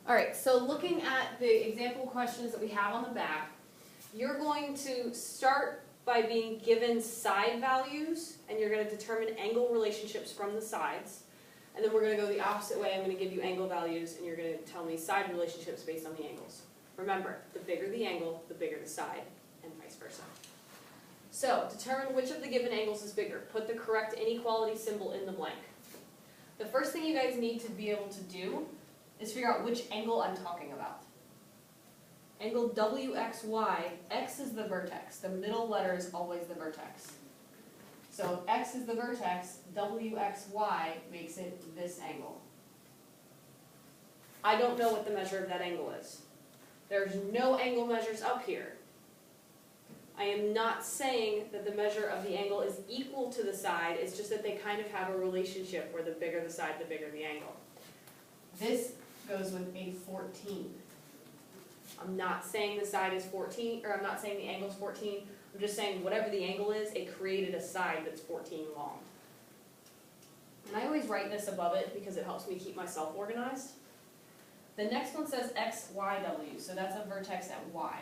All right, so looking at the example questions that we have on the back, you're going to start by being given side values, and you're going to determine angle relationships from the sides. And then we're going to go the opposite way. I'm going to give you angle values, and you're going to tell me side relationships based on the angles. Remember, the bigger the angle, the bigger the side, and vice versa. So, determine which of the given angles is bigger. Put the correct inequality symbol in the blank. The first thing you guys need to be able to do is figure out which angle I'm talking about. Angle WXY, X is the vertex. The middle letter is always the vertex. So if X is the vertex, WXY makes it this angle. I don't know what the measure of that angle is. There's no angle measures up here. I am not saying that the measure of the angle is equal to the side, it's just that they kind of have a relationship where the bigger the side, the bigger the angle. This goes with a 14. I'm not saying the side is 14, or I'm not saying the angle is 14. I'm just saying whatever the angle is, it created a side that's 14 long. And I always write this above it because it helps me keep myself organized. The next one says XYW, so that's a vertex at Y.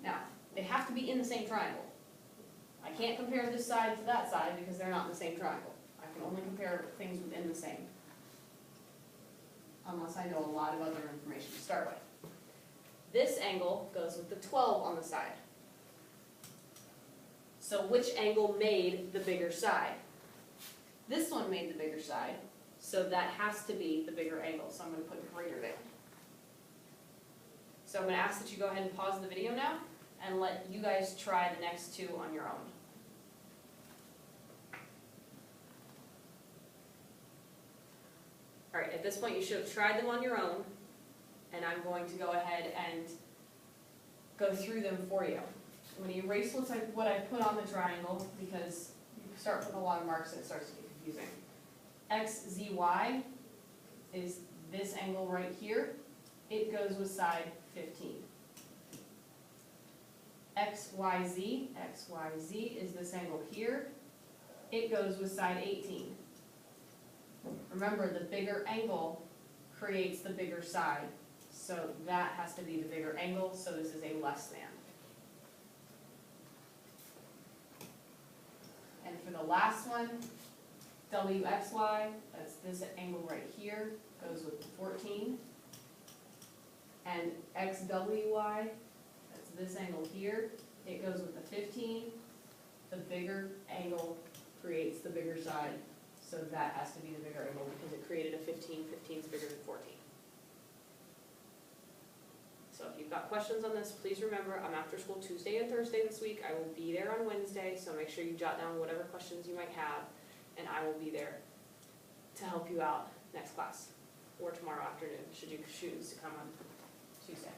Now, they have to be in the same triangle. I can't compare this side to that side because they're not in the same triangle. I can only compare things within the same, unless I know a lot of other information to start with. This angle goes with the 12 on the side. So which angle made the bigger side? This one made the bigger side, so that has to be the bigger angle, so I'm going to put greater than. So I'm going to ask that you go ahead and pause the video now and let you guys try the next two on your own. All right, at this point you should have tried them on your own, and I'm going to go ahead and go through them for you. I'm going to erase what I put on the triangle because you start putting a lot of marks and it starts to get confusing. XZY is this angle right here. It goes with side 15. XYZ is this angle here. It goes with side 18. Remember, the bigger angle creates the bigger side, so that has to be the bigger angle, so this is a less than. And for the last one, WXY, that's this angle right here, goes with the 14. And XWY, that's this angle here, it goes with the 15. The bigger angle creates the bigger side, so that has to be the bigger angle because it created a 15. 15 is bigger than 14. So if you've got questions on this, please remember I'm after school Tuesday and Thursday this week. I will be there on Wednesday, so make sure you jot down whatever questions you might have, and I will be there to help you out next class or tomorrow afternoon, should you choose to come on Tuesday.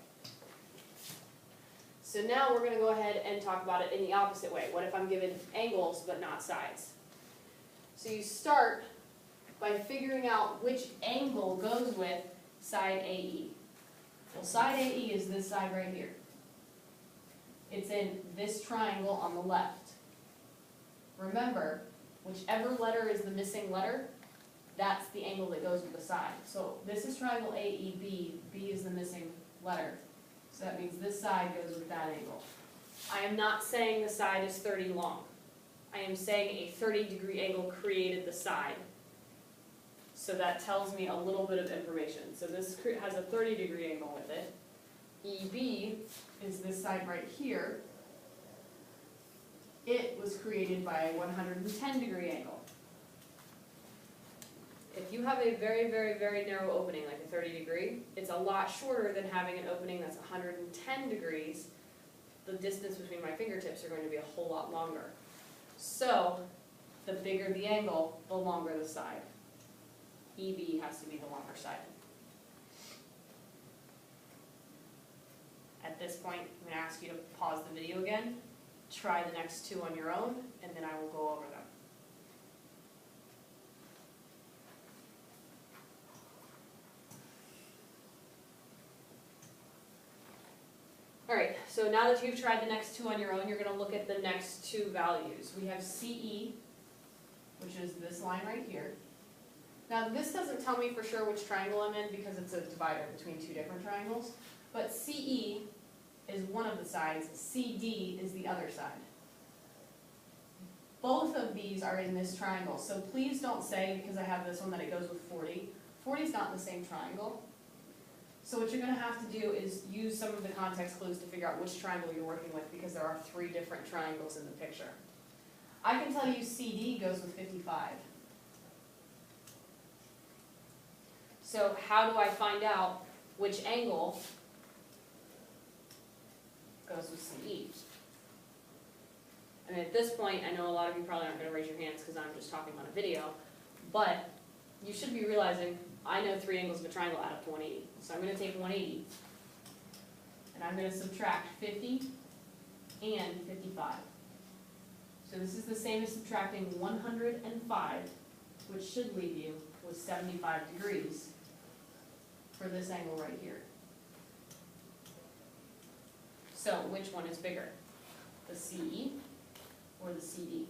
So now we're going to go ahead and talk about it in the opposite way. What if I'm given angles but not sides? So you start by figuring out which angle goes with side AE. Well, side AE is this side right here. It's in this triangle on the left. Remember, whichever letter is the missing letter, that's the angle that goes with the side. So this is triangle AEB, B is the missing letter. So that means this side goes with that angle. I am not saying the side is 30 long. I am saying a 30-degree angle created the side. So that tells me a little bit of information. So this has a 30-degree angle with it. EB is this side right here. It was created by a 110-degree angle. If you have a very, very, very narrow opening, like a 30-degree, it's a lot shorter than having an opening that's 110 degrees. The distance between my fingertips are going to be a whole lot longer. So, the bigger the angle, the longer the side. EB has to be the longer side. At this point, I'm going to ask you to pause the video again, try the next two on your own, and then I will go over them. Alright, so now that you've tried the next two on your own, you're going to look at the next two values. We have CE, which is this line right here, Now this doesn't tell me for sure which triangle I'm in because it's a divider between two different triangles, but CE is one of the sides, CD is the other side. Both of these are in this triangle, so please don't say, because I have this one, that it goes with 40. 40 is not in the same triangle. So what you're going to have to do is use some of the context clues to figure out which triangle you're working with, because there are 3 different triangles in the picture. I can tell you CD goes with 55. So how do I find out which angle goes with CE? And at this point, I know a lot of you probably aren't going to raise your hands because I'm just talking on a video, but you should be realizing I know 3 angles of a triangle add up to 180. So I'm going to take 180, and I'm going to subtract 50 and 55. So this is the same as subtracting 105, which should leave you with 75 degrees for this angle right here. So which one is bigger, the CE or the CD?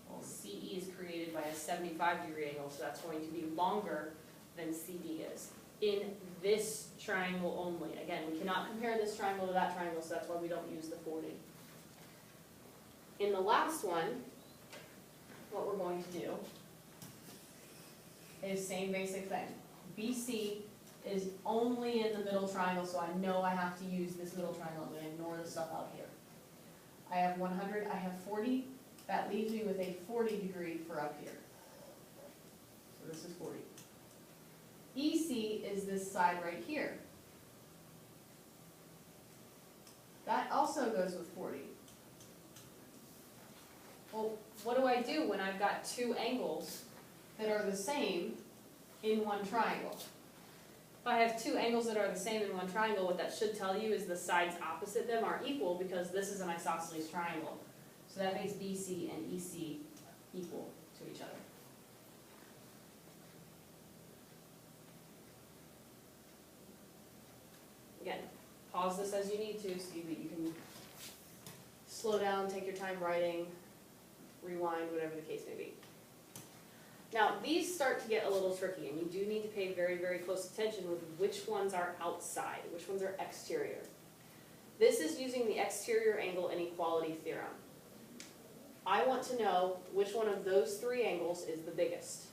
Well, CE is created by a 75-degree angle, so that's going to be longer than CD is in this triangle only. Again, we cannot compare this triangle to that triangle, so that's why we don't use the 40. In the last one, what we're going to do is same basic thing. BC is only in the middle triangle, so I know I have to use this middle triangle. I'm going to ignore the stuff out here. I have 100, I have 40. That leaves me with a 40 degree for up here. So this is 40. EC is this side right here. That also goes with 40. Well, what do I do when I've got 2 angles that are the same in one triangle? If I have 2 angles that are the same in one triangle, what that should tell you is the sides opposite them are equal, because this is an isosceles triangle. So that makes BC and EC equal to each other. Again, pause this as you need to so that you can slow down, take your time writing, rewind, whatever the case may be. Now, these start to get a little tricky, and you do need to pay very, very close attention with which ones are outside, which ones are exterior. This is using the exterior angle inequality theorem. I want to know which one of those 3 angles is the biggest.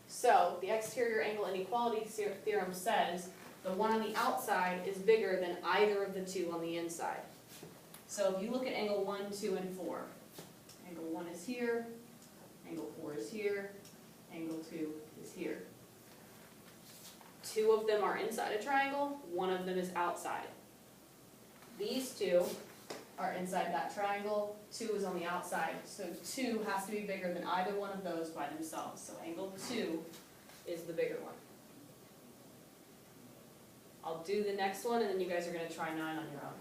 So, the exterior angle inequality theorem says the one on the outside is bigger than either of the 2 on the inside. So, if you look at angle 1, 2, and 4, angle 1 is here, angle 4 is here, angle 2 is here. 2 of them are inside a triangle, 1 of them is outside. These 2 are inside that triangle, 2 is on the outside, so 2 has to be bigger than either one of those by themselves. So angle 2 is the bigger one. I'll do the next one, and then you guys are going to try 9 on your own.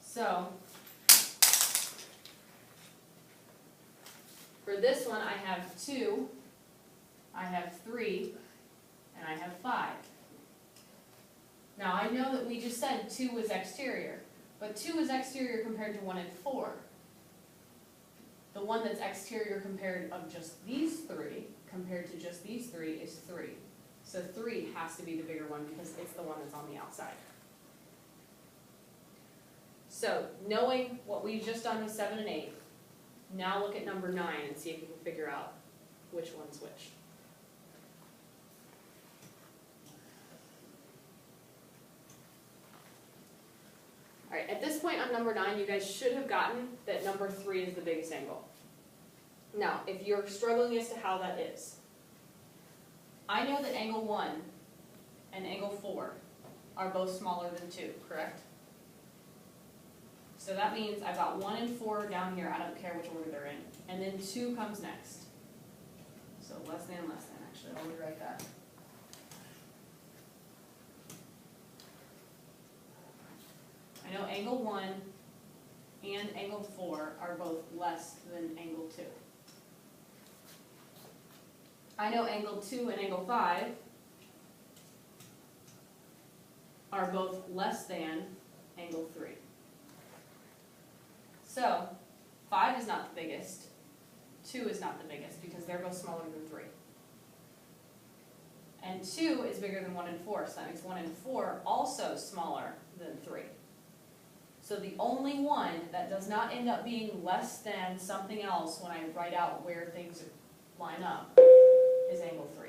So, for this one, I have 2, I have 3, and I have 5. Now, I know that we just said 2 was exterior, but 2 is exterior compared to 1 and 4. The one that's exterior compared of just these 3, compared to just these 3, is 3. So 3 has to be the bigger one because it's the one that's on the outside. So, knowing what we've just done with 7 and 8, now look at number 9 and see if you can figure out which one's which. Alright, at this point on number 9, you guys should have gotten that number 3 is the biggest angle. Now, if you're struggling as to how that is, I know that angle 1 and angle 4 are both smaller than 2, correct? So that means I've got 1 and 4 down here, I don't care which order they're in. And then 2 comes next. So less than, actually, I'll rewrite that. I know angle 1 and angle 4 are both less than angle 2. I know angle 2 and angle 5 are both less than angle 3. So, 5 is not the biggest, 2 is not the biggest because they're both smaller than 3. And 2 is bigger than 1 and 4, so that makes 1 and 4 also smaller than 3. So the only one that does not end up being less than something else when I write out where things line up is angle 3.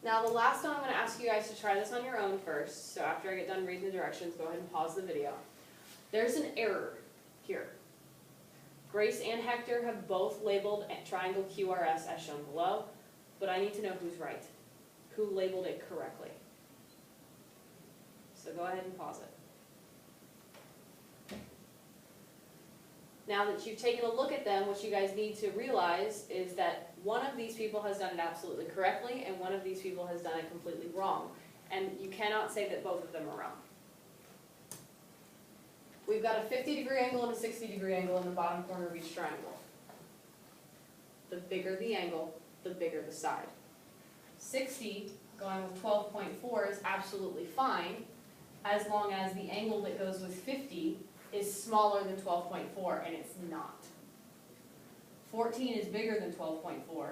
Now the last one, I'm going to ask you guys to try this on your own first. So after I get done reading the directions, go ahead and pause the video. There's an error here. Grace and Hector have both labeled triangle QRS as shown below, but I need to know who's right, who labeled it correctly. So go ahead and pause it. Now that you've taken a look at them, what you guys need to realize is that one of these people has done it absolutely correctly, and one of these people has done it completely wrong. And you cannot say that both of them are wrong. We've got a 50-degree angle and a 60-degree angle in the bottom corner of each triangle. The bigger the angle, the bigger the side. 60, going with 12.4, is absolutely fine, as long as the angle that goes with 50 is smaller than 12.4, and it's not. 14 is bigger than 12.4,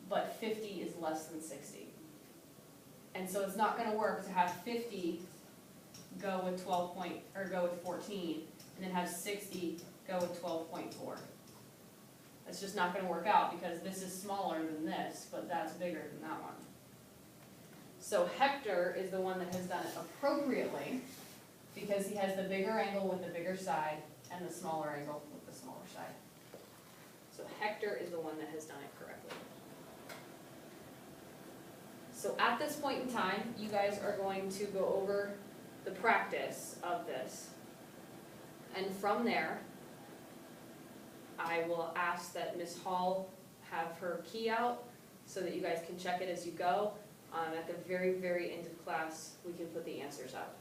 but 50 is less than 60. And so it's not going to work to have 50 go with 14, and then have 60 go with 12.4. That's just not going to work out because this is smaller than this, but that's bigger than that one. So Hector is the one that has done it appropriately because he has the bigger angle with the bigger side and the smaller angle with the smaller side. So Hector is the one that has done it correctly. So at this point in time, you guys are going to go over the practice of this. And from there, I will ask that Ms. Hall have her key out so that you guys can check it as you go. At the very, very end of class, we can put the answers up.